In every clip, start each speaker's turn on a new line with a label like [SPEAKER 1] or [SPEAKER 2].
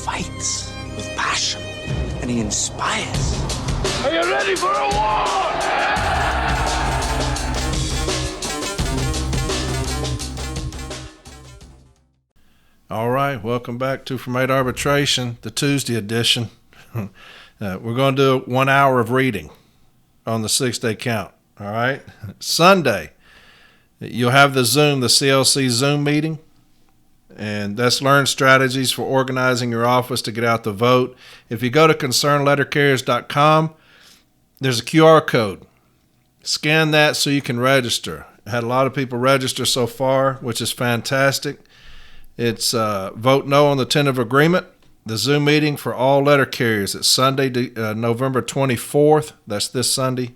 [SPEAKER 1] fights with passion, and he inspires.
[SPEAKER 2] Are you ready for a war?
[SPEAKER 3] All right, welcome back to From 8 Arbitration, the Tuesday edition. We're going to do 1 hour of reading on the 6-day count. All right, Sunday, you'll have the CLC Zoom meeting, and that's learn strategies for organizing your office to get out the vote. If you go to concernlettercarriers.com, there's a QR code. Scan that so you can register. I had a lot of people register so far, which is fantastic. It's vote no on the tentative agreement. The Zoom meeting for all letter carriers. It's Sunday, November 24th. That's this Sunday.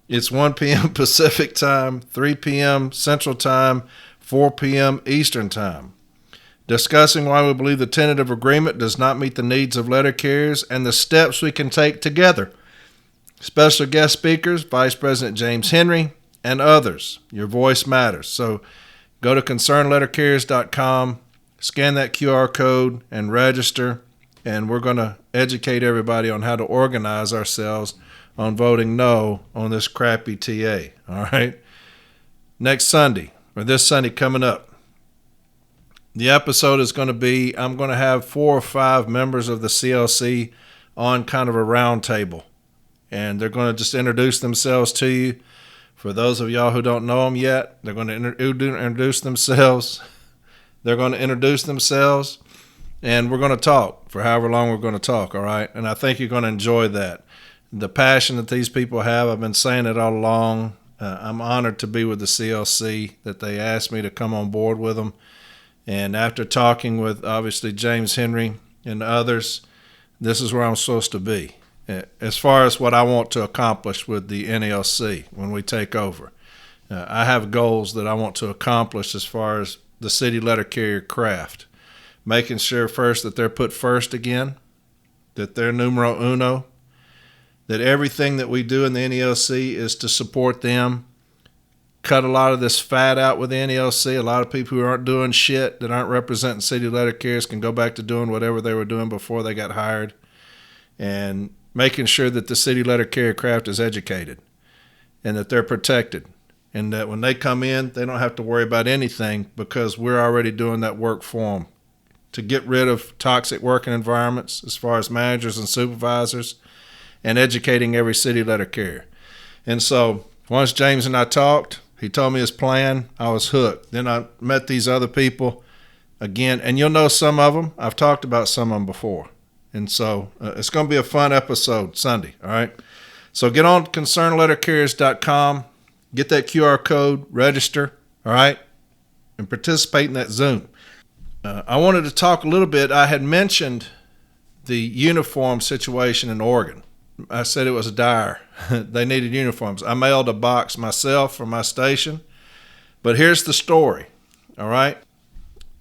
[SPEAKER 3] It's 1 p.m. Pacific time, 3 p.m. Central time, 4 p.m. Eastern time. Discussing why we believe the tentative agreement does not meet the needs of letter carriers and the steps we can take together. Special guest speakers, Vice President James Henry, and others. Your voice matters. So go to concernlettercarriers.com. Scan that QR code and register, and we're going to educate everybody on how to organize ourselves on voting no on this crappy TA, all right? Next Sunday, or this Sunday coming up, the episode is going to be, I'm going to have 4 or 5 members of the CLC on kind of a round table, and they're going to just introduce themselves to you. For those of y'all who don't know them yet, they're going to introduce themselves. They're going to introduce themselves, and we're going to talk for however long we're going to talk, all right? And I think you're going to enjoy that. The passion that these people have, I've been saying it all along. I'm honored to be with the CLC, that they asked me to come on board with them. And after talking with, obviously, James Henry and others, this is where I'm supposed to be as far as what I want to accomplish with the NLC when we take over. I have goals that I want to accomplish as far as the city letter carrier craft, making sure first that they're put first again, that they're numero uno, that everything that we do in the NELC is to support them, cut a lot of this fat out with the NELC. A lot of people who aren't doing shit, that aren't representing city letter carriers, can go back to doing whatever they were doing before they got hired, and making sure that the city letter carrier craft is educated and that they're protected. And that when they come in, they don't have to worry about anything because we're already doing that work for them to get rid of toxic working environments as far as managers and supervisors and educating every city letter carrier. And so once James and I talked, he told me his plan. I was hooked. Then I met these other people again, and you'll know some of them. I've talked about some of them before. And so it's going to be a fun episode Sunday, all right? So get on concernlettercarriers.com. Get that QR code, register, all right, and participate in that Zoom. I wanted to talk a little bit. I had mentioned the uniform situation in Oregon. I said it was dire. They needed uniforms. I mailed a box myself from my station. But here's the story, all right?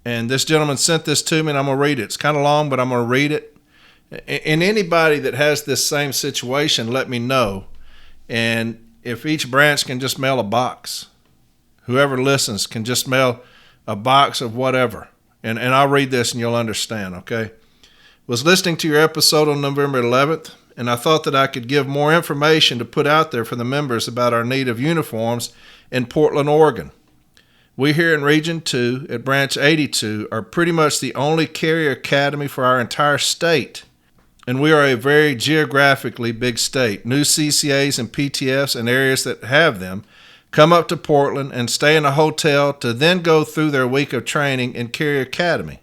[SPEAKER 3] And this gentleman sent this to me, and I'm going to read it. It's kind of long, but I'm going to read it. And anybody that has this same situation, let me know. And if each branch can just mail a box, whoever listens can just mail a box of whatever. And I'll read this and you'll understand, okay? Was listening to your episode on November 11th, and I thought that I could give more information to put out there for the members about our need of uniforms in Portland, Oregon. We here in Region 2 at Branch 82 are pretty much the only carrier academy for our entire state. And we are a very geographically big state. New CCAs and PTFs in areas that have them come up to Portland and stay in a hotel to then go through their week of training in Carrier Academy.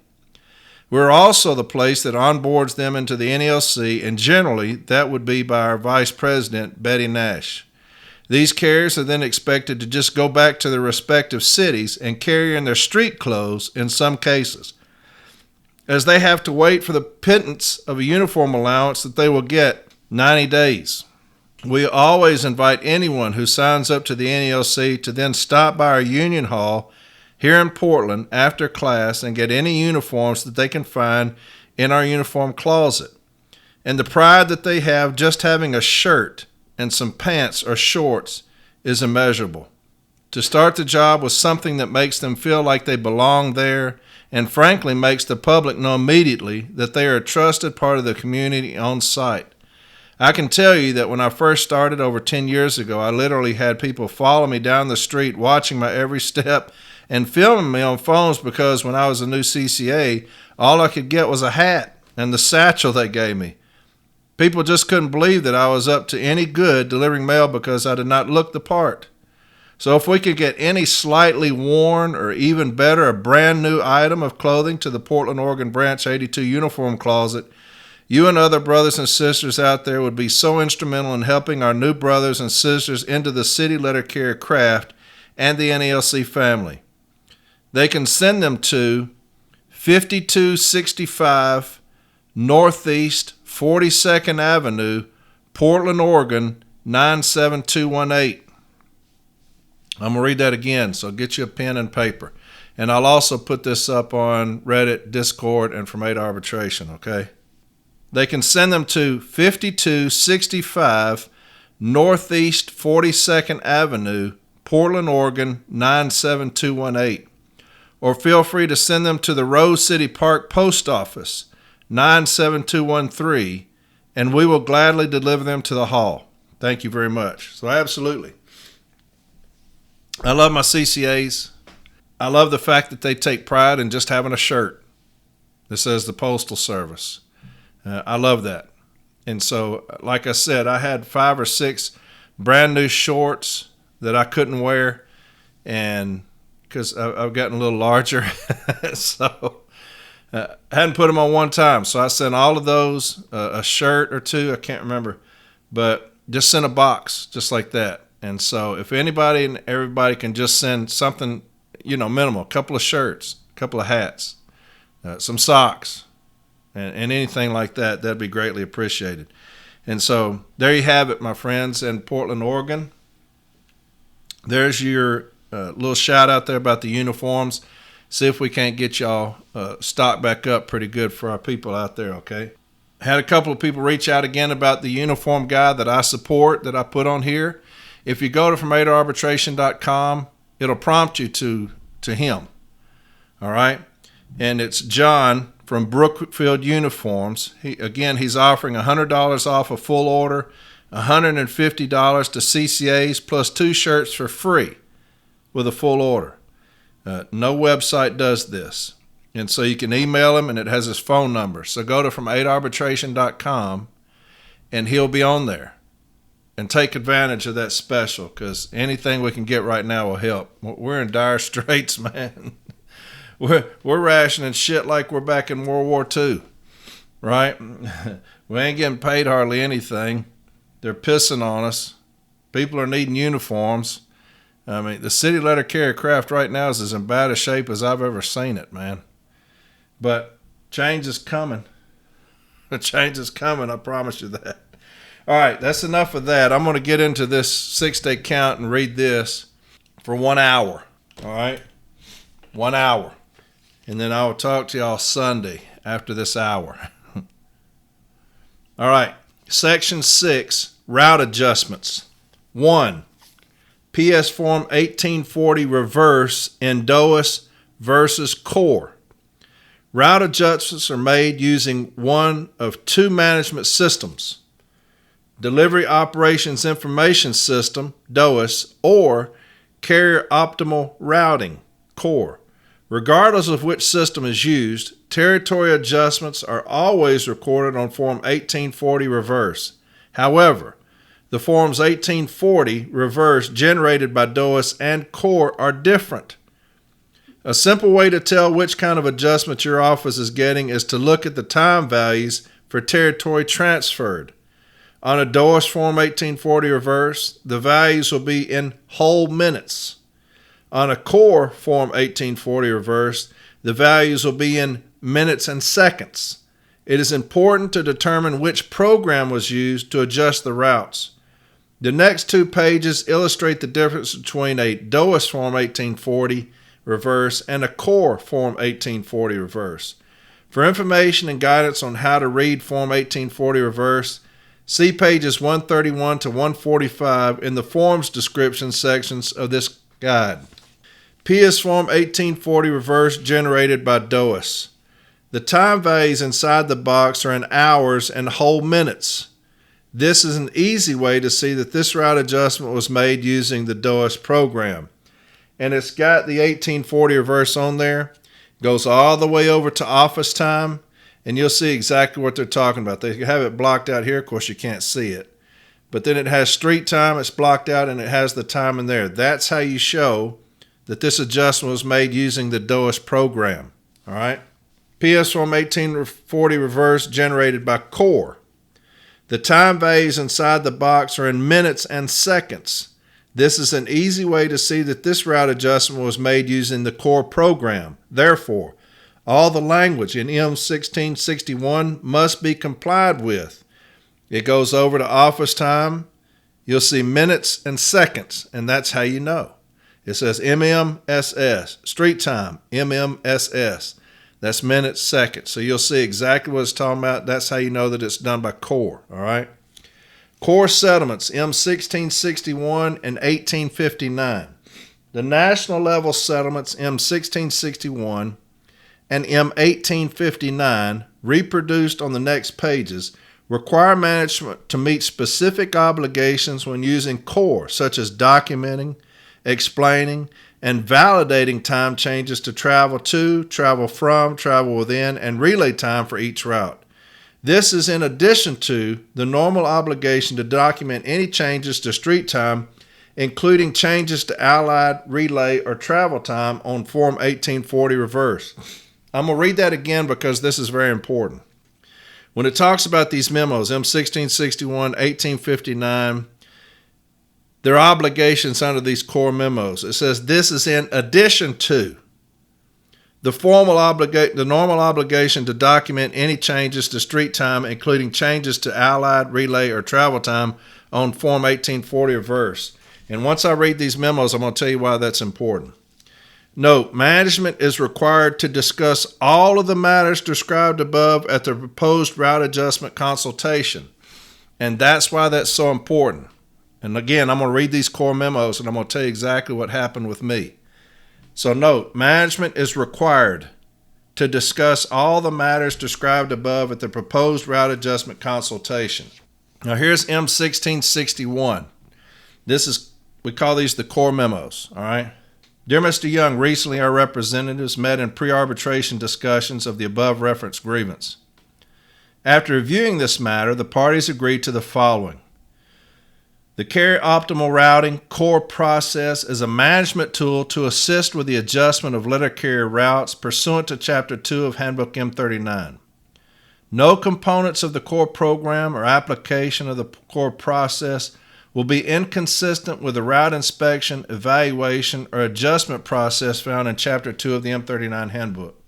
[SPEAKER 3] We're also the place that onboards them into the NLC, and generally that would be by our Vice President, Betty Nash. These carriers are then expected to just go back to their respective cities and carry in their street clothes in some cases, as they have to wait for the pittance of a uniform allowance that they will get 90 days. We always invite anyone who signs up to the NELC to then stop by our union hall here in Portland after class and get any uniforms that they can find in our uniform closet. And the pride that they have just having a shirt and some pants or shorts is immeasurable. To start the job with something that makes them feel like they belong there and frankly makes the public know immediately that they are a trusted part of the community on site. I can tell you that when I first started over 10 years ago, I literally had people follow me down the street watching my every step and filming me on phones because when I was a new CCA, all I could get was a hat and the satchel they gave me. People just couldn't believe that I was up to any good delivering mail because I did not look the part. So if we could get any slightly worn or even better, a brand new item of clothing to the Portland, Oregon Branch 82 uniform closet, you and other brothers and sisters out there would be so instrumental in helping our new brothers and sisters into the city letter carrier craft and the NELC family. They can send them to 5265 Northeast 42nd Avenue, Portland, Oregon 97218. I'm going to read that again, so get you a pen and paper. And I'll also put this up on Reddit, Discord, and From 8 Arbitration, okay? They can send them to 5265 Northeast 42nd Avenue, Portland, Oregon 97218. Or feel free to send them to the Rose City Park Post Office 97213, and we will gladly deliver them to the hall. Thank you very much. So absolutely. I love my CCAs. I love the fact that they take pride in just having a shirt that says the Postal Service. I love that. And so, like I said, I had 5 or 6 brand new shorts that I couldn't wear, and because I've gotten a little larger, so I hadn't put them on one time. So I sent all of those, a shirt or 2, I can't remember, but just sent a box just like that. And so if anybody and everybody can just send something, minimal, a couple of shirts, a couple of hats, some socks, and anything like that, that'd be greatly appreciated. And so there you have it, my friends in Portland, Oregon. There's your little shout out there about the uniforms. See if we can't get y'all stocked back up pretty good for our people out there, okay? Had a couple of people reach out again about the uniform guide that I support, that I put on here. If you go to from8arbitration.com, it'll prompt you to him, all right? And it's John from Brookfield Uniforms. He's offering $100 off a full order, $150 to CCAs, plus 2 shirts for free with a full order. No website does this. And so you can email him, and it has his phone number. So go to from8arbitration.com, and he'll be on there. And take advantage of that special, because anything we can get right now will help. We're in dire straits, man. We're rationing shit like we're back in World War II, right? We ain't getting paid hardly anything. They're pissing on us. People are needing uniforms. I mean, the city letter carrier craft right now is as in bad a shape as I've ever seen it, man. But change is coming. The change is coming, I promise you that. All right, that's enough of that. I'm going to get into this 6-day count and read this for 1 hour. All right? 1 hour. And then I will talk to y'all Sunday after this hour. All right. Section 6, route adjustments. 1, PS Form 1840 reverse in DOAS versus core. Route adjustments are made using one of 2 management systems: Delivery Operations Information System, DOAS, or Carrier Optimal Routing, CORE. Regardless of which system is used, territory adjustments are always recorded on Form 1840 reverse. However, the Forms 1840 reverse generated by DOAS and CORE are different. A simple way to tell which kind of adjustment your office is getting is to look at the time values for territory transferred. On a DOAS Form 1840 reverse, the values will be in whole minutes. On a core Form 1840 reverse, the values will be in minutes and seconds. It is important to determine which program was used to adjust the routes. The next 2 pages illustrate the difference between a DOAS Form 1840 reverse and a core Form 1840 reverse. For information and guidance on how to read Form 1840 reverse, see pages 131 to 145 in the forms description sections of this guide. PS Form 1840 reverse generated by DOIS. The time values inside the box are in hours and whole minutes. This is an easy way to see that this route adjustment was made using the DOIS program. And it's got the 1840 reverse on there. Goes all the way over to office time, and you'll see exactly what they're talking about. They have it blocked out here. Of course, you can't see it. But then it has street time, it's blocked out, and it has the time in there. That's how you show that this adjustment was made using the DOIS program. All right? PS Form 1840 reverse generated by CORE. The time values inside the box are in minutes and seconds. This is an easy way to see that this route adjustment was made using the CORE program. Therefore, all the language in M1661 must be complied with. It goes over to office time. You'll see minutes and seconds, and that's how you know. It says MMSS, street time, MMSS. That's minutes, seconds. So you'll see exactly what it's talking about. That's how you know that it's done by CORE, all right? CORE settlements, M1661 and 1859. The national level settlements, M1661 and M1859, reproduced on the next pages, require management to meet specific obligations when using CORE, such as documenting, explaining, and validating time changes to travel to, travel from, travel within, and relay time for each route. This is in addition to the normal obligation to document any changes to street time, including changes to allied, relay, or travel time on Form 1840 reverse. I'm going to read that again because this is very important. When it talks about these memos, M1661, 1859, their obligations under these CORE memos, it says this is in addition to the normal obligation to document any changes to street time, including changes to allied, relay, or travel time on Form 1840 reverse. And once I read these memos, I'm going to tell you why that's important. Note, management is required to discuss all of the matters described above at the proposed route adjustment consultation. And that's why that's so important. And again, I'm going to read these CORE memos, and I'm going to tell you exactly what happened with me. So note, management is required to discuss all the matters described above at the proposed route adjustment consultation. Now here's M1661. We call these the CORE memos, all right? Dear Mr. Young, recently our representatives met in pre-arbitration discussions of the above referenced grievance. After reviewing this matter, the parties agreed to the following. The carrier optimal routing CORE process is a management tool to assist with the adjustment of letter carrier routes pursuant to Chapter 2 of Handbook M39. No components of the CORE program or application of the CORE process will be inconsistent with the route inspection, evaluation, or adjustment process found in Chapter 2 of the M39 Handbook.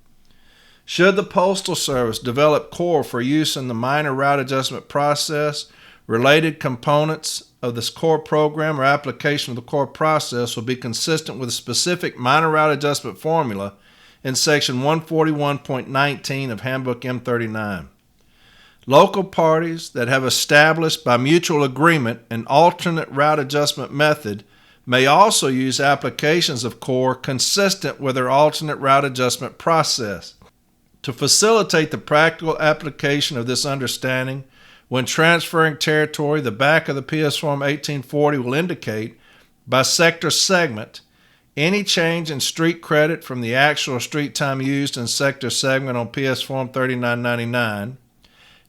[SPEAKER 3] Should the Postal Service develop CORE for use in the minor route adjustment process, related components of this CORE program or application of the CORE process will be consistent with a specific minor route adjustment formula in Section 141.19 of Handbook M39. Local parties that have established by mutual agreement an alternate route adjustment method may also use applications of CORE consistent with their alternate route adjustment process. To facilitate the practical application of this understanding, when transferring territory, the back of the PS Form 1840 will indicate, by sector segment, any change in street credit from the actual street time used in sector segment on PS Form 3999,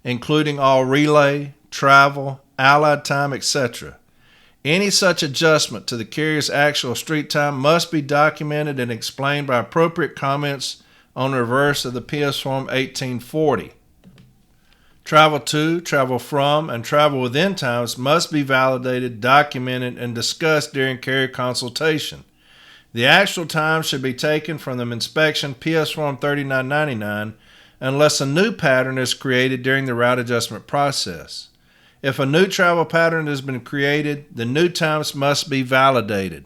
[SPEAKER 3] including all relay, travel, allied time, etc. Any such adjustment to the carrier's actual street time must be documented and explained by appropriate comments on the reverse of the PS Form 1840. Travel to, travel from, and travel within times must be validated, documented, and discussed during carrier consultation. The actual time should be taken from the inspection PS Form 3999 unless a new pattern is created during the route adjustment process. If a new travel pattern has been created, the new times must be validated.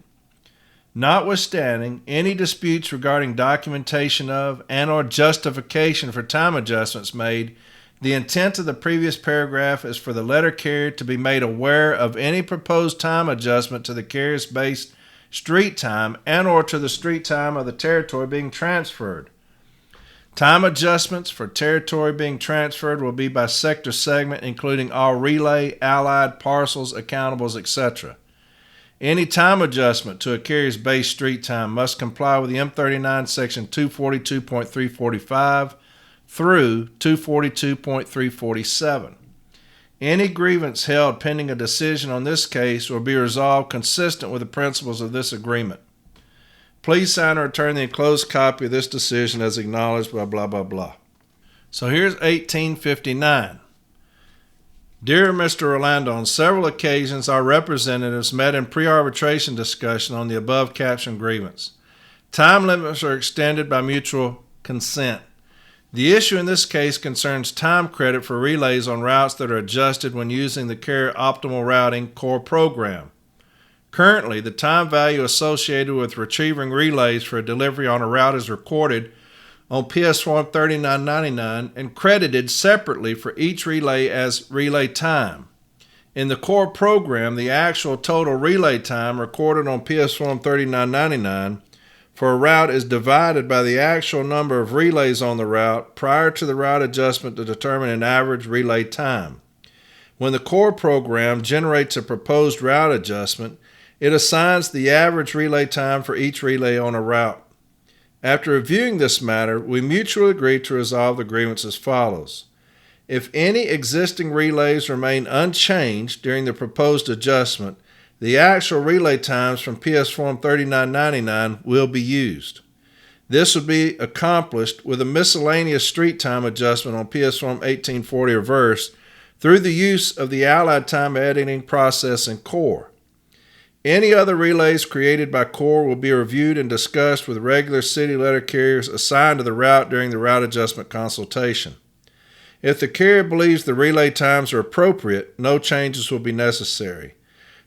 [SPEAKER 3] Notwithstanding any disputes regarding documentation of and/or justification for time adjustments made, the intent of the previous paragraph is for the letter carrier to be made aware of any proposed time adjustment to the carrier's base street time and or to the street time of the territory being transferred. Time adjustments for territory being transferred will be by sector segment, including all relay, allied, parcels, accountables, etc. Any time adjustment to a carrier's base street time must comply with the M39 section 242.345 through 242.347. Any grievance held pending a decision on this case will be resolved consistent with the principles of this agreement. Please sign or return the enclosed copy of this decision as acknowledged by blah, blah, blah. So here's 1859. Dear Mr. Orlando, on several occasions our representatives met in pre-arbitration discussion on the above captioned grievance. Time limits are extended by mutual consent. The issue in this case concerns time credit for relays on routes that are adjusted when using the Carrier Optimal Routing Core program. Currently, the time value associated with retrieving relays for a delivery on a route is recorded on PS Form 3999 and credited separately for each relay as relay time. In the core program, the actual total relay time recorded on PS Form 3999 for a route is divided by the actual number of relays on the route prior to the route adjustment to determine an average relay time. When the core program generates a proposed route adjustment, it assigns the average relay time for each relay on a route. After reviewing this matter, we mutually agreed to resolve the grievance as follows. If any existing relays remain unchanged during the proposed adjustment, the actual relay times from PS Form 3999 will be used. This would be accomplished with a miscellaneous street time adjustment on PS Form 1840 reverse through the use of the Allied time editing process in Core. Any other relays created by Core will be reviewed and discussed with regular city letter carriers assigned to the route during the route adjustment consultation. If the carrier believes the relay times are appropriate, no changes will be necessary.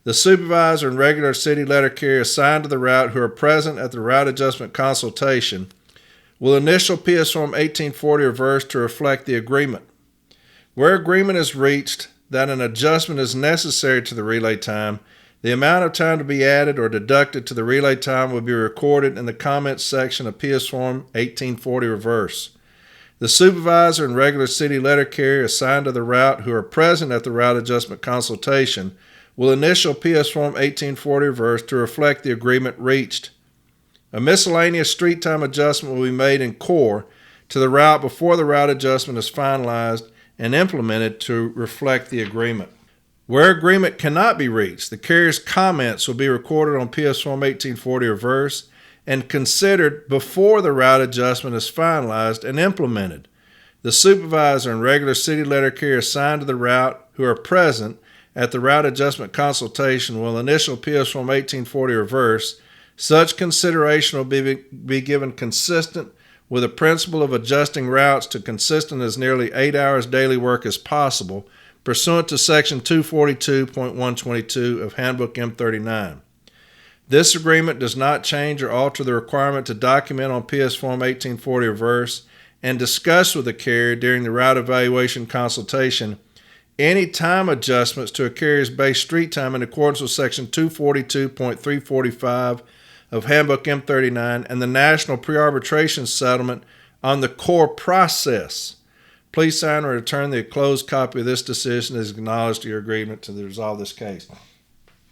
[SPEAKER 3] The supervisor and regular city letter carrier assigned to the route who are present at the route adjustment consultation will initial PS Form 1840 reverse to reflect the agreement. Where agreement is reached that an adjustment is necessary to the relay time, the amount of time to be added or deducted to the relay time will be recorded in the comments section of PS Form 1840 reverse. The supervisor and regular city letter carrier assigned to the route who are present at the route adjustment consultation will initial PS Form 1840 reverse to reflect the agreement reached. A miscellaneous street time adjustment will be made in Core to the route before the route adjustment is finalized and implemented to reflect the agreement. Where agreement cannot be reached, the carrier's comments will be recorded on PS Form 1840 reverse and considered before the route adjustment is finalized and implemented. The supervisor and regular city letter carrier assigned to the route who are present at the route adjustment consultation will initial PS Form 1840 reverse. Such consideration will be given consistent with the principle of adjusting routes to consistent as nearly 8 hours daily work as possible, pursuant to Section 242.122 of Handbook M39. This agreement does not change or alter the requirement to document on PS Form 1840 reverse and discuss with the carrier during the route evaluation consultation any time adjustments to a carrier's base street time in accordance with Section 242.345 of Handbook M39 and the National Pre-Arbitration Settlement on the Core process. Please sign or return the enclosed copy of this decision as acknowledged to your agreement to resolve this case.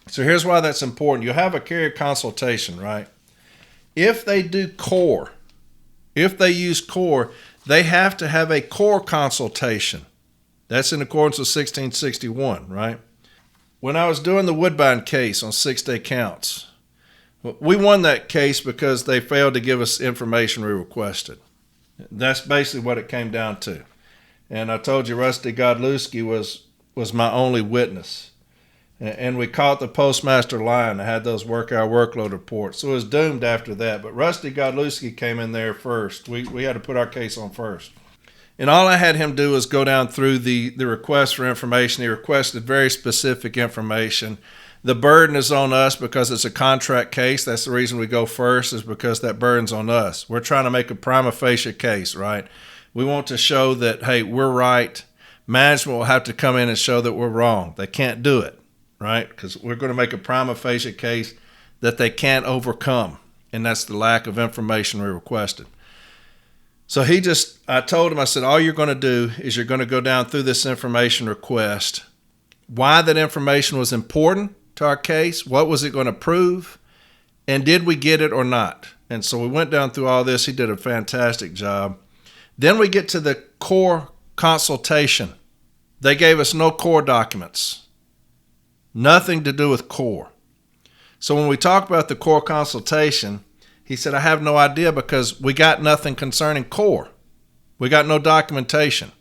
[SPEAKER 3] So here's why that's important. You'll have a carrier consultation, right? If they do Core, if they use Core, they have to have a Core consultation. That's in accordance with 1661, right? When I was doing the Woodbine case on 6-day counts, we won that case because they failed to give us information we requested. That's basically what it came down to. And I told you Rusty Godlewski was my only witness. And we caught the postmaster lying. I had those work-hour workload reports. So it was doomed after that. But Rusty Godlewski came in there first. We had to put our case on first. And all I had him do was go down through the request for information. He requested very specific information. The burden is on us because it's a contract case. That's the reason we go first, is because that burden's on us. We're trying to make a prima facie case, right? We want to show that, hey, we're right. Management will have to come in and show that we're wrong. They can't do it, right? Because we're going to make a prima facie case that they can't overcome, and that's the lack of information we requested. So I told him, I said, all you're going to do is you're going to go down through this information request, why that information was important to our case, what was it going to prove, and did we get it or not? And so we went down through all this. He did a fantastic job. Then we get to the core consultation. They gave us no core documents, nothing to do with core. So when we talk about the core consultation, he said, I have no idea because we got nothing concerning core. We got no documentation.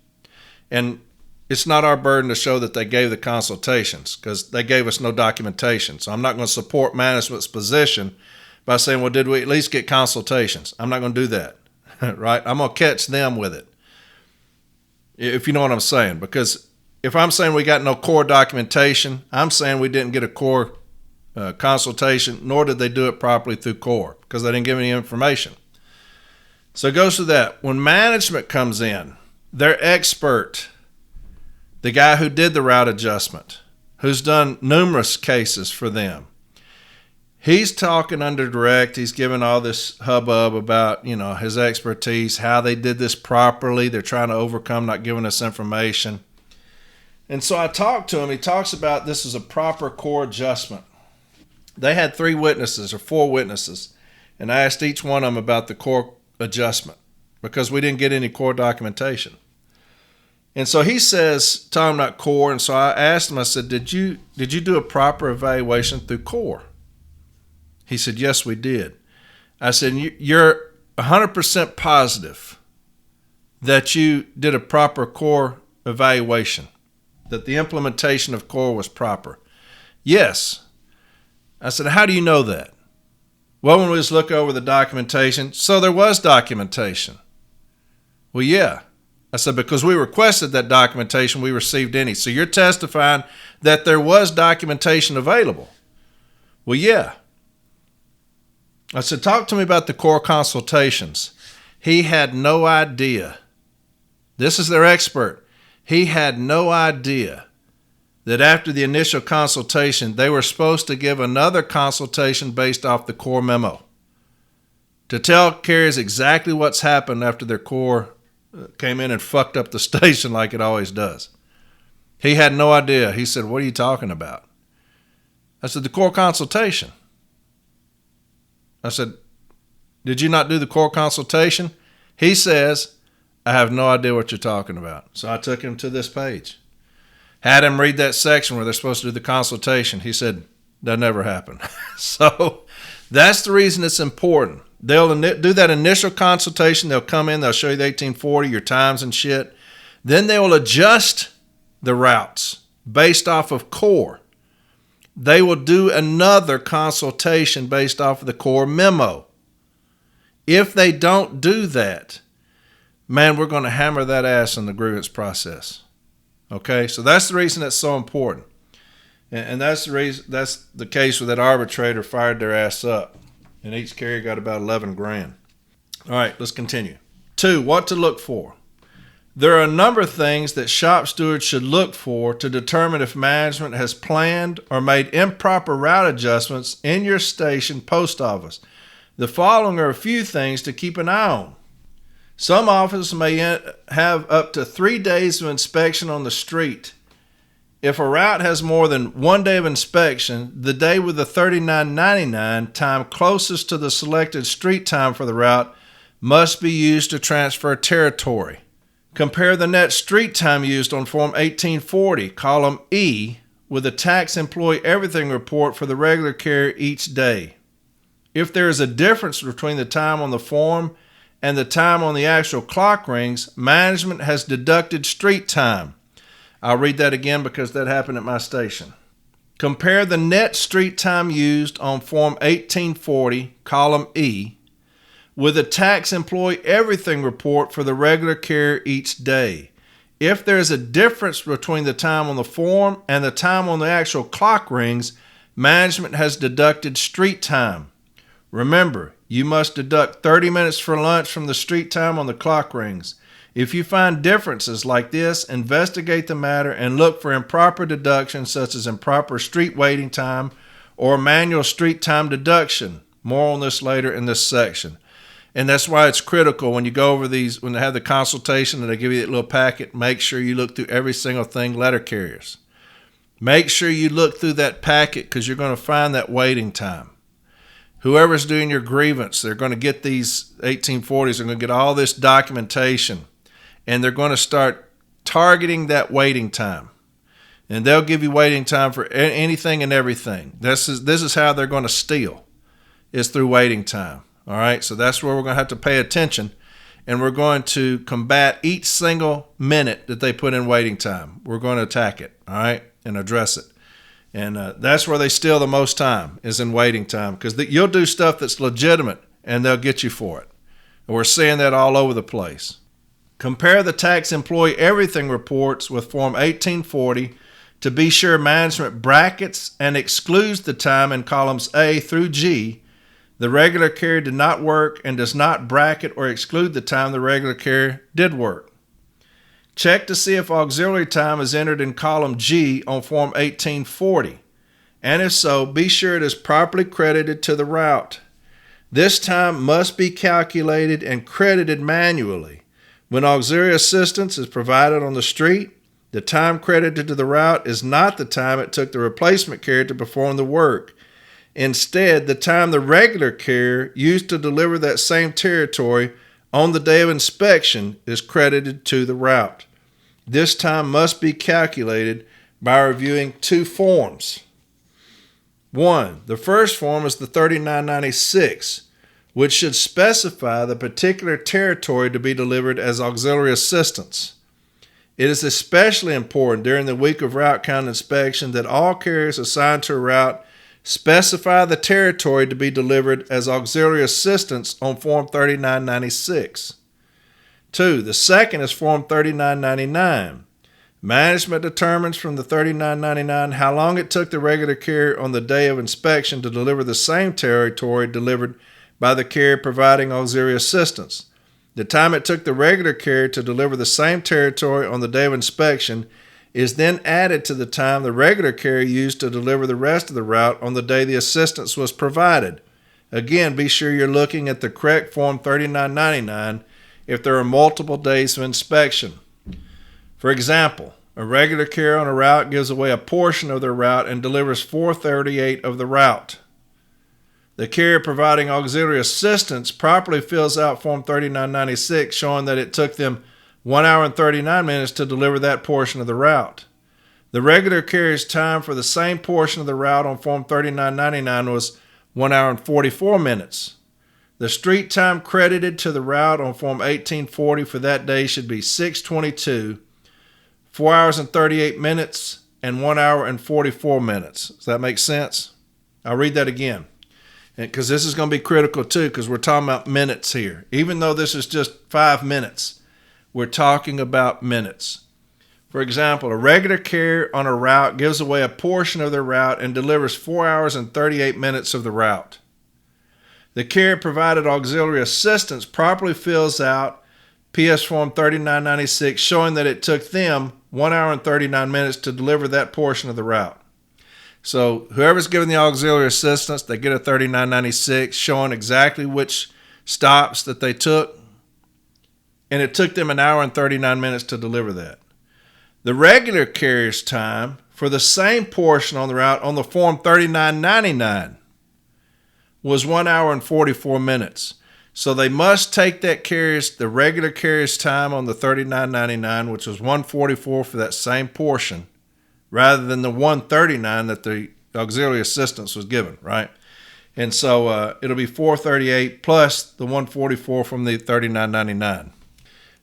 [SPEAKER 3] And it's not our burden to show that they gave the consultations because they gave us no documentation. So I'm not going to support management's position by saying, well, did we at least get consultations? I'm not going to do that, right? I'm going to catch them with it, if you know what I'm saying. Because if I'm saying we got no core documentation, I'm saying we didn't get a core consultation, nor did they do it properly through core because they didn't give any information. So it goes to that. When management comes in, their expert, the guy who did the route adjustment, who's done numerous cases for them, he's talking under direct. He's giving all this hubbub about, his expertise, how they did this properly. They're trying to overcome not giving us information. And so I talked to him. He talks about this as a proper core adjustment. They had 3 witnesses or 4 witnesses, and I asked each one of them about the core adjustment because we didn't get any core documentation. And so he says, talking about core, and so I asked him, I said, did you do a proper evaluation through core? He said, yes, we did. I said, you're 100% positive that you did a proper core evaluation, that the implementation of core was proper? Yes. I said, how do you know that? Well, when we just look over the documentation, so there was documentation. Well, yeah. I said, because we requested that documentation, we received any. So you're testifying that there was documentation available. Well, yeah. I said, talk to me about the core consultations. He had no idea. This is their expert. He had no idea that after the initial consultation, they were supposed to give another consultation based off the core memo to tell carriers exactly what's happened after their core came in and fucked up the station like it always does. He had no idea. He said, what are you talking about? I said, the core consultation. I said, did you not do the core consultation? He says, I have no idea what you're talking about. So I took him to this page. Had him read that section where they're supposed to do the consultation. He said, that never happened. So that's the reason it's important. They'll do that initial consultation. They'll come in. They'll show you the 1840, your times and shit. Then they will adjust the routes based off of core. They will do another consultation based off of the core memo. If they don't do that, man, we're going to hammer that ass in the grievance process. Okay, so that's the reason it's so important. And that's the reason, that's the case where that arbitrator fired their ass up. And each carrier got about 11 grand. All right, let's continue. 2, what to look for. There are a number of things that shop stewards should look for to determine if management has planned or made improper route adjustments in your station post office. The following are a few things to keep an eye on. Some offices may have up to 3 days of inspection on the street. If a route has more than 1 day of inspection, the day with the $39.99 time closest to the selected street time for the route must be used to transfer territory. Compare the net street time used on Form 1840, column E, with the tax employee everything report for the regular carrier each day. If there is a difference between the time on the form and the time on the actual clock rings, management has deducted street time. I'll read that again because that happened at my station. Compare the net street time used on Form 1840, column E, with the tax employee everything report for the regular carrier each day. If there is a difference between the time on the form and the time on the actual clock rings, management has deducted street time. Remember, you must deduct 30 minutes for lunch from the street time on the clock rings. If you find differences like this, investigate the matter and look for improper deductions such as improper street waiting time or manual street time deduction. More on this later in this section. And that's why it's critical when you go over these, when they have the consultation and they give you that little packet, make sure you look through every single thing, letter carriers. Make sure you look through that packet because you're going to find that waiting time. Whoever's doing your grievance, they're going to get these 1840s, they're going to get all this documentation, and they're going to start targeting that waiting time. And they'll give you waiting time for anything and everything. This is how they're going to steal, is through waiting time. All right, so that's where we're going to have to pay attention, and we're going to combat each single minute that they put in waiting time. We're going to attack it, all right, and address it. And that's where they steal the most time, is in waiting time, because you'll do stuff that's legitimate, and they'll get you for it. And we're seeing that all over the place. Compare the tax employee everything reports with Form 1840 to be sure management brackets and excludes the time in columns A through G. The regular carrier did not work and does not bracket or exclude the time the regular carrier did work. Check to see if auxiliary time is entered in column G on Form 1840, and if so, be sure it is properly credited to the route. This time must be calculated and credited manually. When auxiliary assistance is provided on the street, the time credited to the route is not the time it took the replacement carrier to perform the work. Instead, the time the regular carrier used to deliver that same territory on the day of inspection is credited to the route. This time must be calculated by reviewing two forms. One, the first form is the 3996, which should specify the particular territory to be delivered as auxiliary assistance. It is especially important during the week of route count inspection that all carriers assigned to a route specify the territory to be delivered as auxiliary assistance on Form 3996. 2. The second is Form 3999. Management determines from the 3999 how long it took the regular carrier on the day of inspection to deliver the same territory delivered by the carrier providing auxiliary assistance. The time it took the regular carrier to deliver the same territory on the day of inspection is then added to the time the regular carrier used to deliver the rest of the route on the day the assistance was provided. Again, be sure you're looking at the correct Form 3999 if there are multiple days of inspection. For example, a regular carrier on a route gives away a portion of their route and delivers 438 of the route. The carrier providing auxiliary assistance properly fills out Form 3996 showing that it took them 1 hour and 39 minutes to deliver that portion of the route. The regular carrier's time for the same portion of the route on Form 3999 was 1 hour and 44 minutes. The street time credited to the route on Form 1840 for that day should be 6:22, 4 hours and 38 minutes, and 1 hour and 44 minutes. Does that make sense? I'll read that again, because this is going to be critical too, because we're talking about minutes here. Even though this is just 5 minutes, we're talking about minutes. For example, a regular carrier on a route gives away a portion of their route and delivers 4 hours and 38 minutes of the route. The carrier provided auxiliary assistance properly fills out PS Form 3996 showing that it took them 1 hour and 39 minutes to deliver that portion of the route. So whoever's giving the auxiliary assistance, they get a 3996 showing exactly which stops that they took, and it took them 1 hour and 39 minutes to deliver that. The regular carrier's time for the same portion on the route on the Form 3999 was 1 hour and 44 minutes. So they must take that the regular carrier's time on the 3999, which was 144 for that same portion, rather than the 139 that the auxiliary assistance was given, right? And so it'll be 438 plus the 144 from the 3999.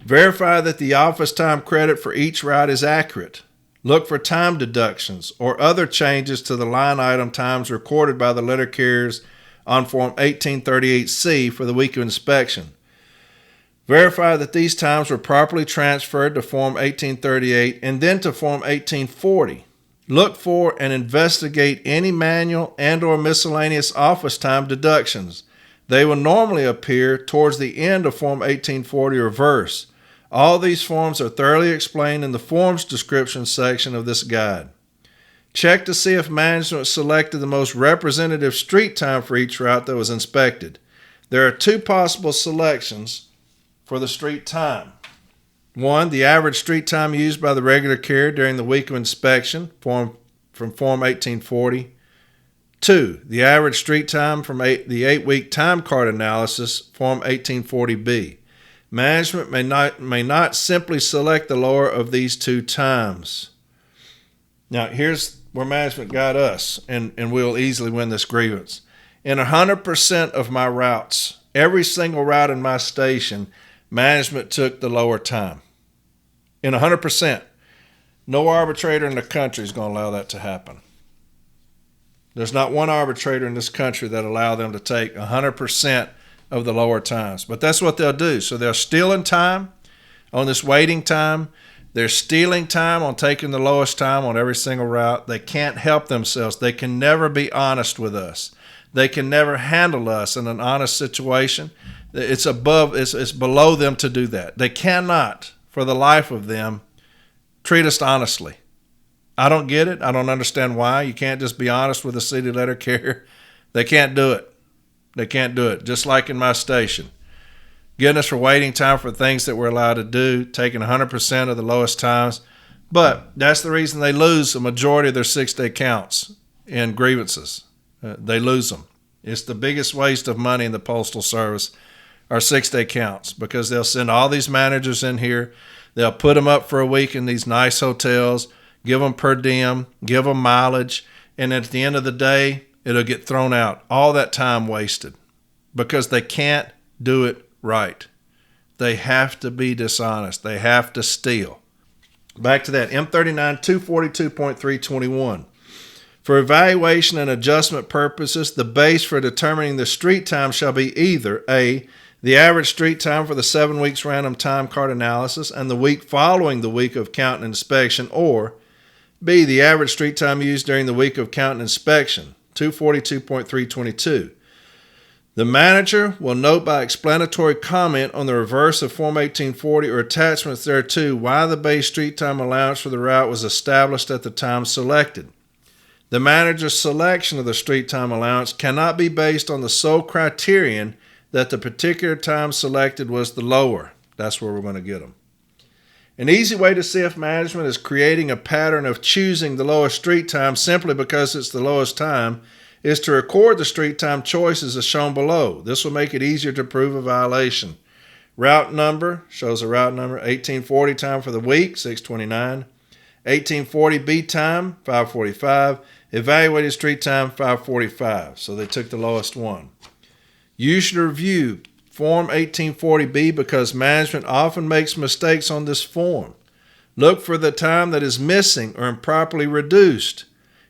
[SPEAKER 3] Verify that the office time credit for each route is accurate. Look for time deductions or other changes to the line item times recorded by the letter carriers on Form 1838C for the week of inspection. Verify that these times were properly transferred to Form 1838 and then to Form 1840. Look for and investigate any manual and/or miscellaneous office time deductions. They will normally appear towards the end of Form 1840 or verse. All these forms are thoroughly explained in the forms description section of this guide. Check to see if management selected the most representative street time for each route that was inspected. There are two possible selections for the street time. One, the average street time used by the regular carrier during the week of inspection, from Form 1840. Two, the average street time from the 8-week time card analysis, Form 1840B. Management may not simply select the lower of these two times. Now, here's where management got us, and we'll easily win this grievance. In 100% of my routes, every single route in my station, management took the lower time. In 100%. No arbitrator in the country is going to allow that to happen. There's not one arbitrator in this country that allow them to take 100% of the lower times. But that's what they'll do. So they're stealing time on this waiting time. They're stealing time on taking the lowest time on every single route. They can't help themselves. They can never be honest with us. They can never handle us in an honest situation. It's below them to do that. They cannot, for the life of them, treat us honestly. I don't get it. I don't understand why. You can't just be honest with a city letter carrier. They can't do it. They can't do it. Just like in my station. Getting us for waiting time for things that we're allowed to do, taking 100% of the lowest times. But that's the reason they lose a majority of their 6-day counts in grievances. They lose them. It's the biggest waste of money in the Postal Service, our 6-day counts, because they'll send all these managers in here. They'll put them up for a week in these nice hotels, give them per diem, give them mileage, and at the end of the day, it'll get thrown out. All that time wasted because they can't do it right. They have to be dishonest. They have to steal. Back to that, M39 242.321. For evaluation and adjustment purposes, the base for determining the street time shall be either A, the average street time for the 7 weeks random time card analysis and the week following the week of count and inspection, or B, the average street time used during the week of count and inspection, 242.322. The manager will note by explanatory comment on the reverse of Form 1840 or attachments thereto why the base street time allowance for the route was established at the time selected. The manager's selection of the street time allowance cannot be based on the sole criterion that the particular time selected was the lower. That's where we're going to get them. An easy way to see if management is creating a pattern of choosing the lowest street time simply because it's the lowest time is to record the street time choices as shown below. This will make it easier to prove a violation. Route number shows a route number, 1840 time for the week, 629. 1840B time, 545. Evaluated street time, 545. So they took the lowest one. You should review Form 1840B because management often makes mistakes on this form. Look for the time that is missing or improperly reduced.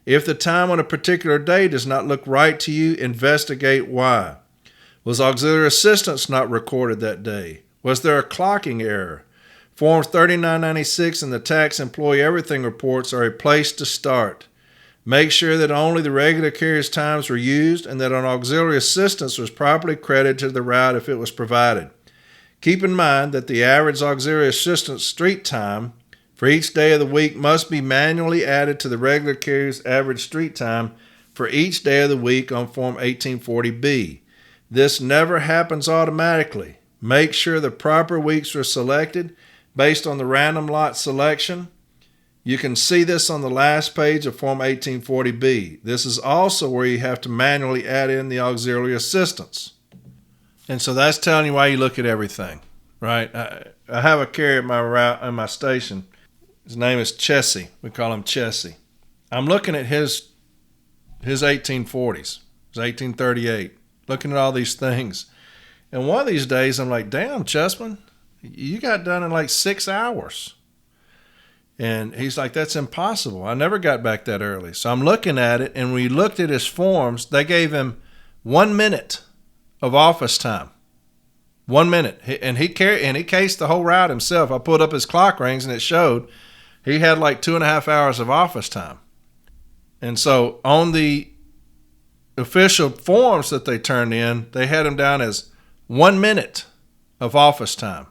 [SPEAKER 3] If the time on a particular day does not look right to you, investigate why. Was auxiliary assistance not recorded that day? Was there a clocking error? Forms 3996 and the tax employee everything reports are a place to start. Make sure that only the regular carrier's times were used and that an auxiliary assistance was properly credited to the route if it was provided. Keep in mind that the average auxiliary assistance street time for each day of the week must be manually added to the regular carrier's average street time for each day of the week on Form 1840B. This never happens automatically. Make sure the proper weeks are selected based on the random lot selection. You can see this on the last page of Form 1840B. This is also where you have to manually add in the auxiliary assistance. And so that's telling you why you look at everything, right? I have a carrier in my route in my station. His name is Chessie. We call him Chessie. I'm looking at his 1840s, his 1838, looking at all these things. And one of these days, I'm like, damn, Chessman, you got done in like 6 hours. And he's like, that's impossible. I never got back that early. So I'm looking at it, and when we looked at his forms, they gave him 1 minute of office time. 1 minute. And he cased the whole route himself. I pulled up his clock rings, and it showed he had like 2.5 hours of office time. And so on the official forms that they turned in, they had him down as 1 minute of office time.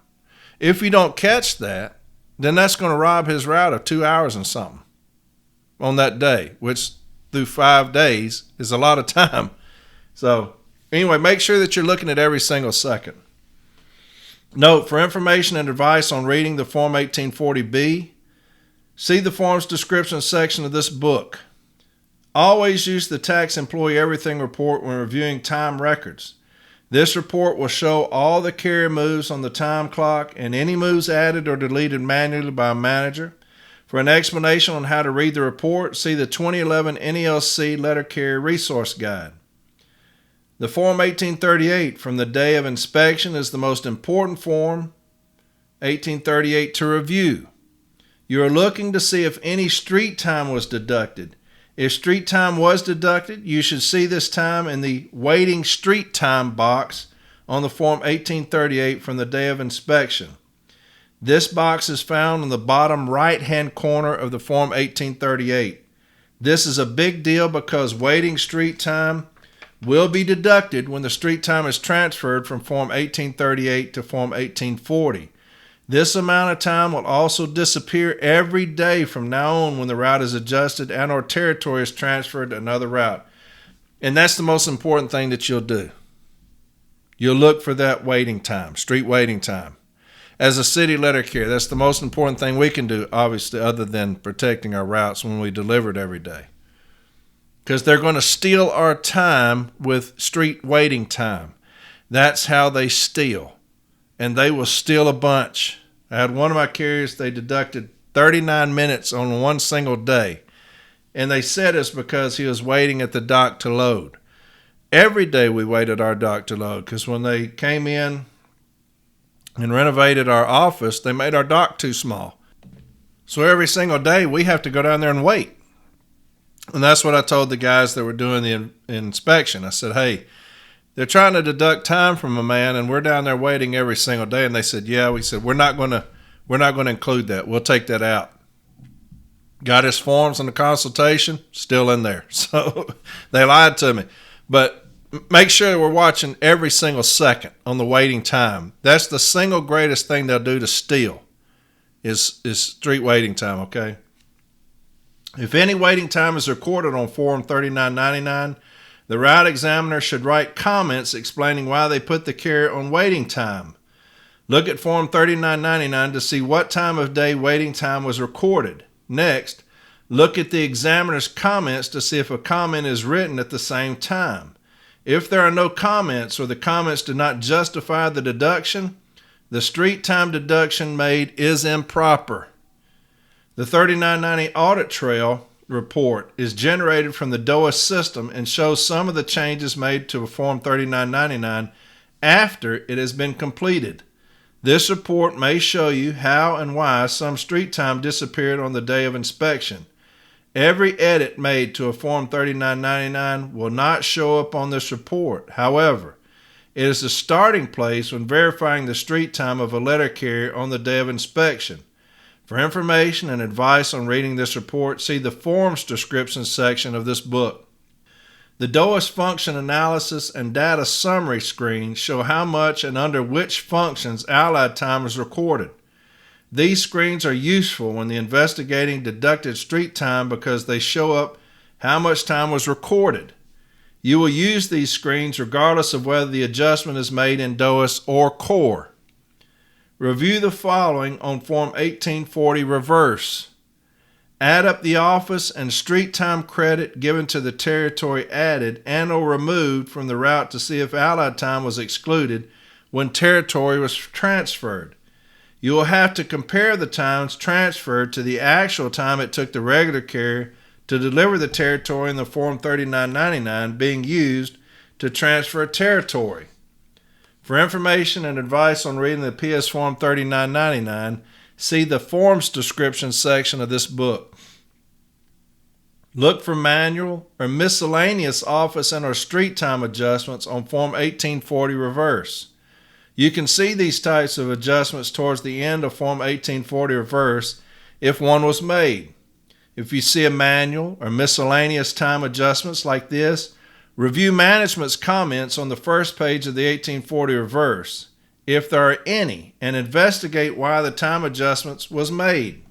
[SPEAKER 3] If you don't catch that, then that's going to rob his route of 2 hours and something. on that day, which through 5 days is a lot of time. So anyway, make sure that you're looking at every single second. Note, for information and advice on reading the Form 1840B, see the Forms Description section of this book. Always use the Tax Employee Everything report when reviewing time records. This report will show all the carrier moves on the time clock and any moves added or deleted manually by a manager. For an explanation on how to read the report, see the 2011 NELC Letter Carrier Resource Guide. The Form 1838 from the day of inspection is the most important Form 1838 to review. You are looking to see if any street time was deducted. If street time was deducted, you should see this time in the waiting street time box on the Form 1838 from the day of inspection. This box is found on the bottom right-hand corner of the Form 1838. This is a big deal because waiting street time will be deducted when the street time is transferred from Form 1838 to Form 1840. This amount of time will also disappear every day from now on when the route is adjusted and or territory is transferred to another route. And that's the most important thing that you'll do. You'll look for that waiting time, street waiting time. As a city letter carrier, that's the most important thing we can do, obviously, other than protecting our routes when we deliver it every day. Because they're going to steal our time with street waiting time. That's how they steal. And they will steal a bunch. I had one of my carriers, they deducted 39 minutes on one single day. And they said it's because he was waiting at the dock to load. Every day we waited our dock to load because when they came in and renovated our office, they made our dock too small. So every single day we have to go down there and wait. And that's what I told the guys that were doing the inspection. I said, hey, they're trying to deduct time from a man, and we're down there waiting every single day. And they said, yeah. We said, we're not going to include that. We'll take that out. Got his forms on the consultation, still in there. So they lied to me. But make sure we're watching every single second on the waiting time. That's the single greatest thing they'll do to steal is street waiting time, okay? If any waiting time is recorded on Form 3999, the route examiner should write comments explaining why they put the carrier on waiting time. Look at Form 3999 to see what time of day waiting time was recorded. Next, look at the examiner's comments to see if a comment is written at the same time. If there are no comments or the comments do not justify the deduction, the street time deduction made is improper. The 3990 audit trail report is generated from the DOA system and shows some of the changes made to Form 3999 after it has been completed. This report may show you how and why some street time disappeared on the day of inspection. Every edit made to a Form 3999 will not show up on this report. However, it is the starting place when verifying the street time of a letter carrier on the day of inspection. For information and advice on reading this report, see the Forms Description section of this book. The DOA's function analysis and data summary screens show how much and under which functions allied time is recorded. These screens are useful when investigating deducted street time because they show up how much time was recorded. You will use these screens regardless of whether the adjustment is made in DOAS or CORE. Review the following on Form 1840 Reverse. Add up the office and street time credit given to the territory added and or removed from the route to see if allied time was excluded when territory was transferred. You will have to compare the times transferred to the actual time it took the regular carrier to deliver the territory in the Form 3999 being used to transfer territory. For information and advice on reading the PS Form 3999, see the Forms Description section of this book. Look for manual or miscellaneous office and or street time adjustments on Form 1840 Reverse. You can see these types of adjustments towards the end of Form 1840 Reverse if one was made. If you see a manual or miscellaneous time adjustments like this, review management's comments on the first page of the 1840 Reverse, if there are any, and investigate why the time adjustments was made.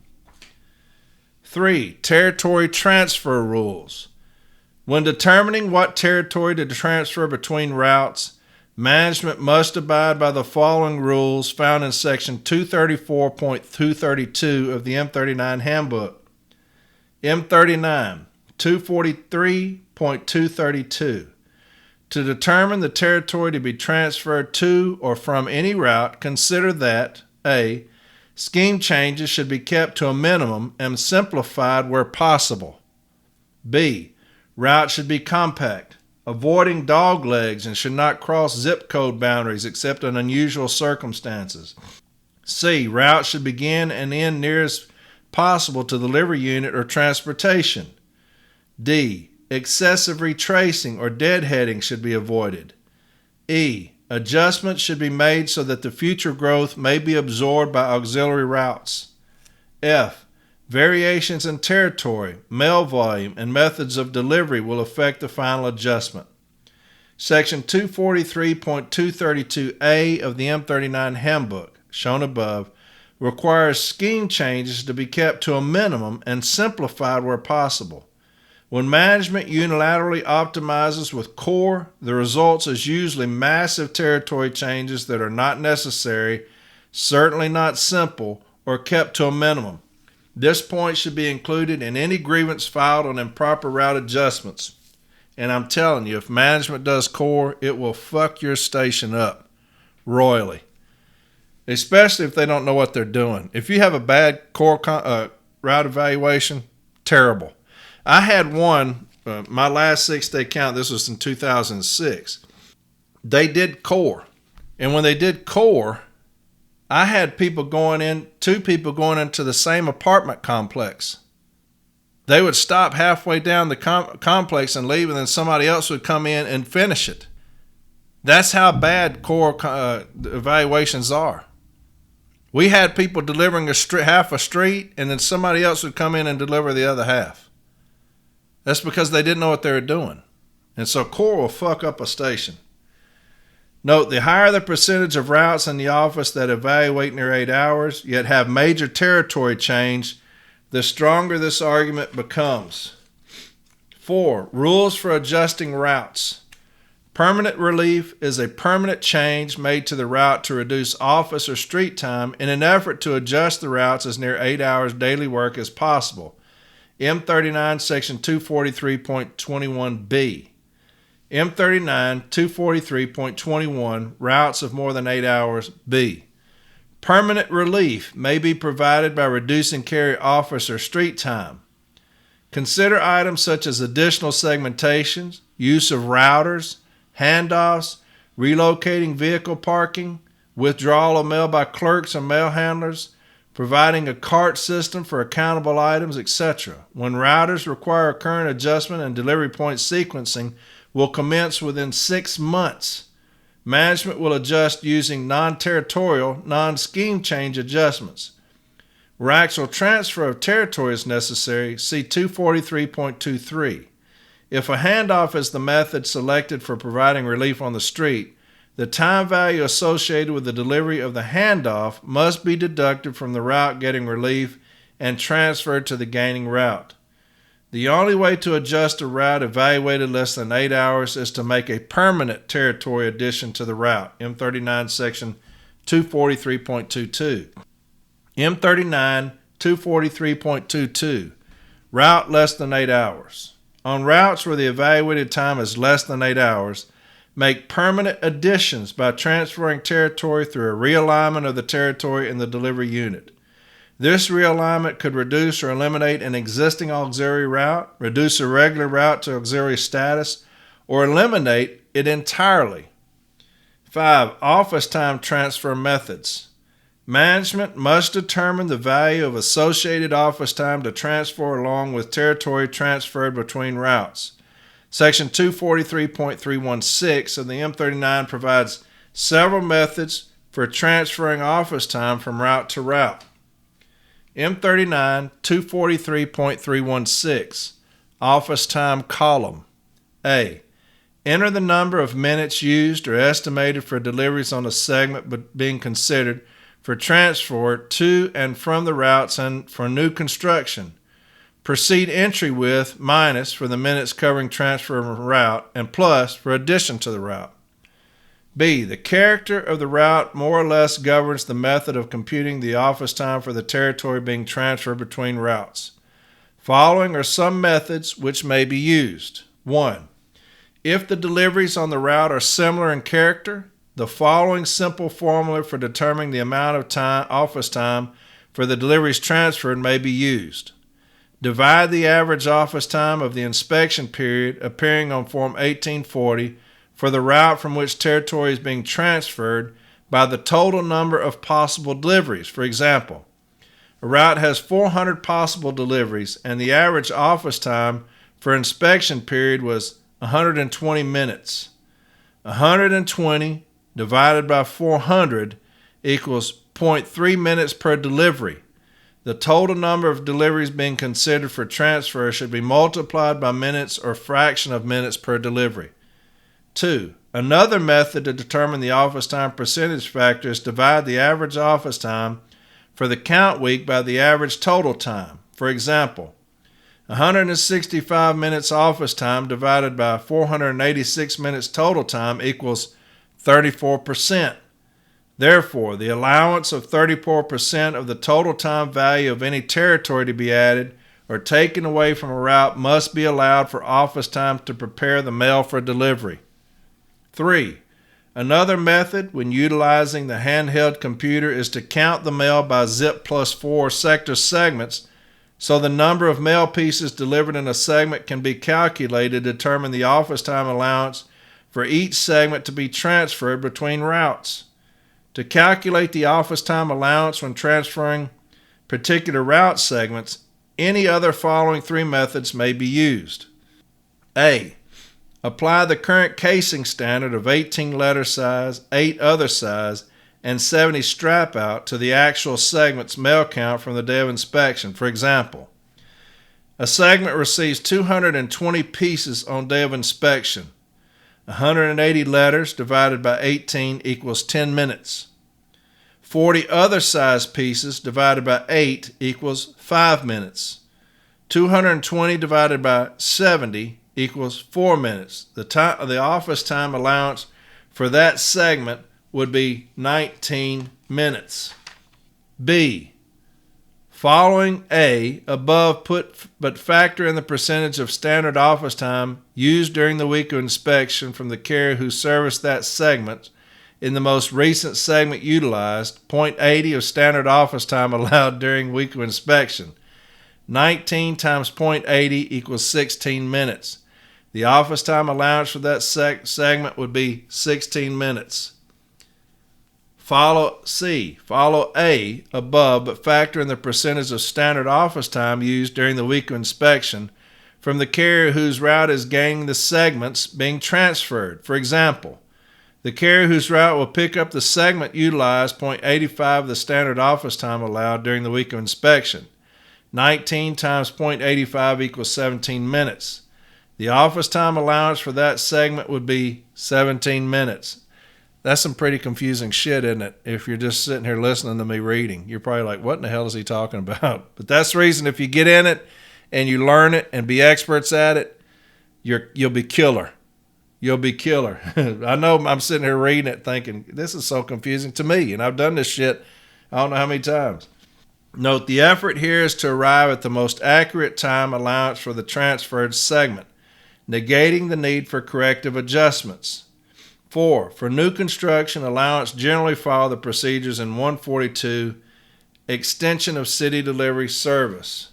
[SPEAKER 3] 3. Territory transfer rules. When determining what territory to transfer between routes, management must abide by the following rules found in Section 234.232 of the M39 Handbook. M39, 243.232. To determine the territory to be transferred to or from any route, consider that A. Scheme changes should be kept to a minimum and simplified where possible. B. Routes should be compact, avoiding dog legs, and should not cross zip code boundaries except in unusual circumstances. C. Routes should begin and end near as possible to the delivery unit or transportation. D. Excessive retracing or deadheading should be avoided. E. Adjustments should be made so that the future growth may be absorbed by auxiliary routes. F. Variations in territory, mail volume, and methods of delivery will affect the final adjustment. Section 243.232A of the M39 Handbook, shown above, requires scheme changes to be kept to a minimum and simplified where possible. When management unilaterally optimizes with core, the result is usually massive territory changes that are not necessary, certainly not simple, or kept to a minimum. This point should be included in any grievance filed on improper route adjustments. And I'm telling you, if management does core, it will fuck your station up royally, especially if they don't know what they're doing. If you have a bad core route evaluation, terrible. I had one, my last 6-day count, this was in 2006. They did core. And when they did core, I had two people going into the same apartment complex. They would stop halfway down the complex and leave, and then somebody else would come in and finish it. That's how bad core evaluations are. We had people delivering half a street, and then somebody else would come in and deliver the other half. That's because they didn't know what they were doing. And so core will fuck up a station. Note, the higher the percentage of routes in the office that evaluate near 8 hours, yet have major territory change, the stronger this argument becomes. 4. Rules for adjusting routes. Permanent relief is a permanent change made to the route to reduce office or street time in an effort to adjust the routes as near 8 hours daily work as possible. M39, Section 243.21b. M39, 243.21, routes of more than 8 hours, B. Permanent relief may be provided by reducing carrier office or street time. Consider items such as additional segmentations, use of routers, handoffs, relocating vehicle parking, withdrawal of mail by clerks and mail handlers, providing a cart system for accountable items, etc. When routers require current adjustment and delivery point sequencing will commence within 6 months. Management will adjust using non-territorial, non-scheme change adjustments. Where actual transfer of territory is necessary, see 243.23. If a handoff is the method selected for providing relief on the street, the time value associated with the delivery of the handoff must be deducted from the route getting relief and transferred to the gaining route. The only way to adjust a route evaluated less than 8 hours is to make a permanent territory addition to the route, M39 Section 243.22. M39 243.22, route less than 8 hours. On routes where the evaluated time is less than 8 hours, make permanent additions by transferring territory through a realignment of the territory in the delivery unit. This realignment could reduce or eliminate an existing auxiliary route, reduce a regular route to auxiliary status, or eliminate it entirely. 5. Office time transfer methods. Management must determine the value of associated office time to transfer along with territory transferred between routes. Section 243.316 of the M39 provides several methods for transferring office time from route to route. M39 243.316, office time column. A. Enter the number of minutes used or estimated for deliveries on a segment being considered for transfer to and from the routes and for new construction. Proceed entry with minus for the minutes covering transfer of route and plus for addition to the route. B. The character of the route more or less governs the method of computing the office time for the territory being transferred between routes. Following are some methods which may be used. 1. If the deliveries on the route are similar in character, the following simple formula for determining the amount of office time for the deliveries transferred may be used. Divide the average office time of the inspection period appearing on Form 1840 for the route from which territory is being transferred by the total number of possible deliveries. For example, a route has 400 possible deliveries and the average office time for inspection period was 120 minutes. 120 divided by 400 equals 0.3 minutes per delivery. The total number of deliveries being considered for transfer should be multiplied by minutes or fraction of minutes per delivery. 2. Another method to determine the office time percentage factor is divide the average office time for the count week by the average total time. For example, 165 minutes office time divided by 486 minutes total time equals 34%. Therefore, the allowance of 34% of the total time value of any territory to be added or taken away from a route must be allowed for office time to prepare the mail for delivery. 3. Another method when utilizing the handheld computer is to count the mail by zip plus 4 sector segments so the number of mail pieces delivered in a segment can be calculated to determine the office time allowance for each segment to be transferred between routes. To calculate the office time allowance when transferring particular route segments, any other following 3 methods may be used. A. Apply the current casing standard of 18 letter size, 8 other size, and 70 strap out to the actual segment's mail count from the day of inspection. For example, a segment receives 220 pieces on day of inspection. 180 letters divided by 18 equals 10 minutes. 40 other size pieces divided by 8 equals 5 minutes. 220 divided by 70 equals 4 minutes. The office time allowance for that segment would be 19 minutes. B. Following A, above but factor in the percentage of standard office time used during the week of inspection from the carrier who serviced that segment in the most recent segment utilized, 0.80 of standard office time allowed during week of inspection. 19 times 0.80 equals 16 minutes. The office time allowance for that segment would be 16 minutes. Follow A above, but factor in the percentage of standard office time used during the week of inspection from the carrier whose route is gaining the segments being transferred. For example, the carrier whose route will pick up the segment utilized 0.85 of the standard office time allowed during the week of inspection. 19 times 0.85 equals 17 minutes. The office time allowance for that segment would be 17 minutes. That's some pretty confusing shit, isn't it? If you're just sitting here listening to me reading, you're probably like, what in the hell is he talking about? But that's the reason if you get in it and you learn it and be experts at it, you'll be killer. You'll be killer. I know I'm sitting here reading it thinking, this is so confusing to me, and I've done this shit I don't know how many times. Note, the effort here is to arrive at the most accurate time allowance for the transferred segment, negating the need for corrective adjustments. 4. For new construction, allowance generally follow the procedures in 142, extension of city delivery service.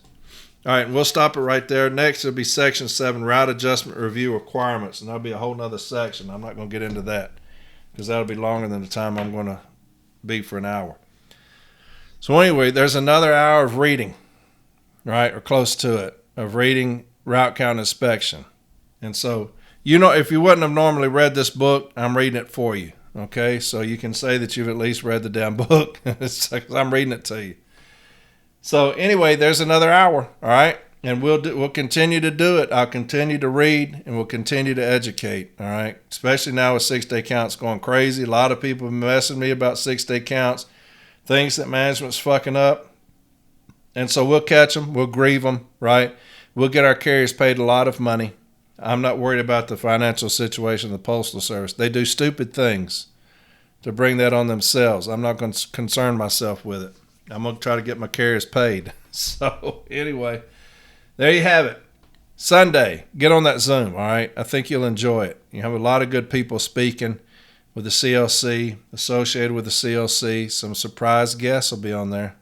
[SPEAKER 3] All right, and we'll stop it right there. Next, it'll be Section 7, route adjustment review requirements, and that'll be a whole nother section. I'm not going to get into that because that'll be longer than the time I'm going to be for an hour. So anyway, there's another hour of reading, right, or close to it, of reading route count inspection. And so, you know, if you wouldn't have normally read this book, I'm reading it for you, okay? So you can say that you've at least read the damn book. I'm reading it to you. So anyway, there's another hour, all right? And we'll continue to do it. I'll continue to read, and we'll continue to educate, all right? Especially now with 6-day counts going crazy. A lot of people have been messing me about 6-day counts, things that management's fucking up. And so we'll catch them, we'll grieve them, right? We'll get our carriers paid a lot of money. I'm not worried about the financial situation of the Postal Service. They do stupid things to bring that on themselves. I'm not going to concern myself with it. I'm going to try to get my carriers paid. So anyway, there you have it. Sunday, get on that Zoom, all right? I think you'll enjoy it. You have a lot of good people speaking with the CLC, associated with the CLC. Some surprise guests will be on there.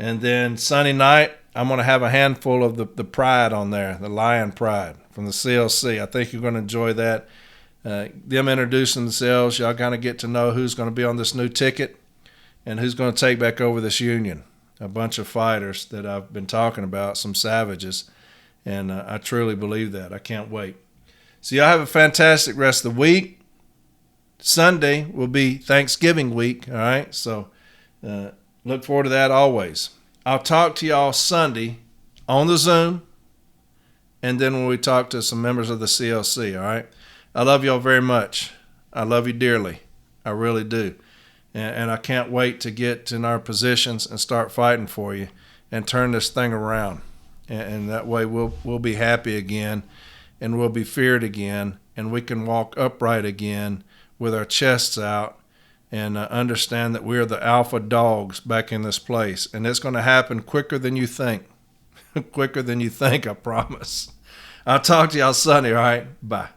[SPEAKER 3] And then Sunday night, I'm going to have a handful of the Pride on there, the Lion Pride from the CLC. I think you're going to enjoy that. Them introducing themselves, y'all kind of get to know who's going to be on this new ticket and who's going to take back over this union. A bunch of fighters that I've been talking about, some savages, and I truly believe that. I can't wait. So y'all have a fantastic rest of the week. Sunday will be Thanksgiving week, all right? So look forward to that always. I'll talk to y'all Sunday on the Zoom, and then when we talk to some members of the CLC, all right? I love y'all very much. I love you dearly. I really do. And I can't wait to get in our positions and start fighting for you and turn this thing around. And that way we'll be happy again, and we'll be feared again, and we can walk upright again with our chests out and understand that we're the alpha dogs back in this place. And it's going to happen quicker than you think. Quicker than you think, I promise. I'll talk to y'all Sunday, all right? Bye.